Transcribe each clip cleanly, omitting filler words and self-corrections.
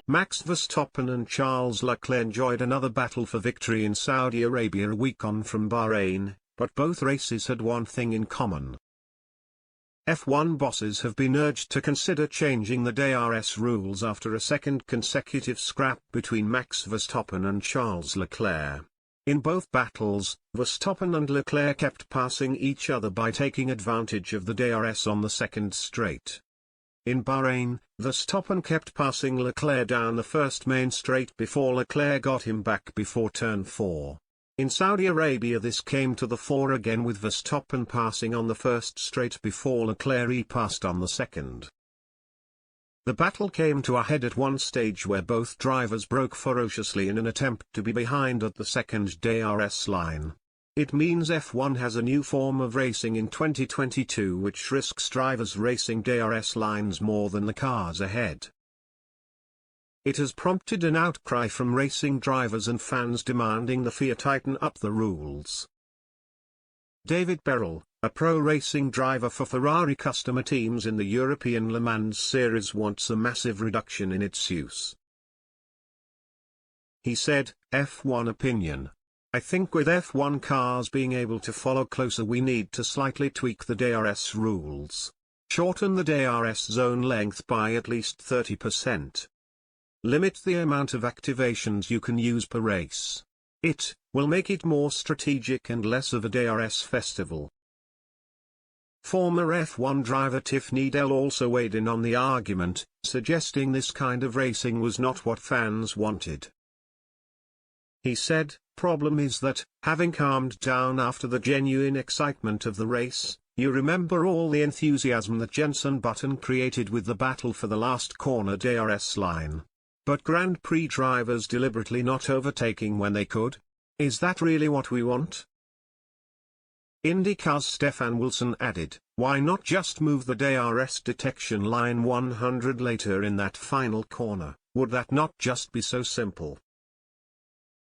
Max Verstappen and Charles Leclerc enjoyed another battle for victory in Saudi Arabia a week on from Bahrain, but both races had one thing in common. F1 bosses have been urged to consider changing the DRS rules after a second consecutive scrap between Max Verstappen and Charles Leclerc. In both battles, Verstappen and Leclerc kept passing each other by taking advantage of the DRS on the second straight. In Bahrain, Verstappen kept passing Leclerc down the first main straight before Leclerc got him back before turn 4. In Saudi Arabia this came to the fore again with Verstappen passing on the first straight before Leclerc passed on the second. The battle came to a head at one stage where both drivers broke ferociously in an attempt to be behind at the second DRS line. It means F1 has a new form of racing in 2022 which risks drivers racing DRS lines more than the cars ahead. It has prompted an outcry from racing drivers and fans demanding the FIA tighten up the rules. David Berrell, a pro racing driver for Ferrari customer teams in the European Le Mans series, wants a massive reduction in its use. He said, F1 opinion. I think with F1 cars being able to follow closer we need to slightly tweak the DRS rules. Shorten the DRS zone length by at least 30%. Limit the amount of activations you can use per race. It will make it more strategic and less of a DRS festival. Former F1 driver Tiffany Dell also weighed in on the argument, suggesting this kind of racing was not what fans wanted. He said, problem is that, having calmed down after the genuine excitement of the race, you remember all the enthusiasm that Jenson Button created with the battle for the last corner DRS line. But Grand Prix drivers deliberately not overtaking when they could? Is that really what we want? IndyCar's Stefan Wilson added, why not just move the DRS detection line 100 later in that final corner? Would that not just be so simple?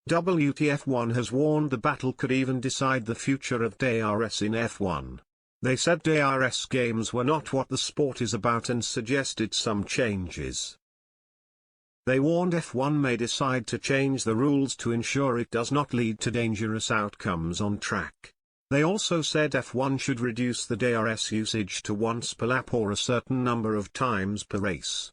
WTF1 has warned the battle could even decide the future of DRS in F1. They said DRS games were not what the sport is about and suggested some changes. They warned F1 may decide to change the rules to ensure it does not lead to dangerous outcomes on track. They also said F1 should reduce the DRS usage to once per lap or a certain number of times per race.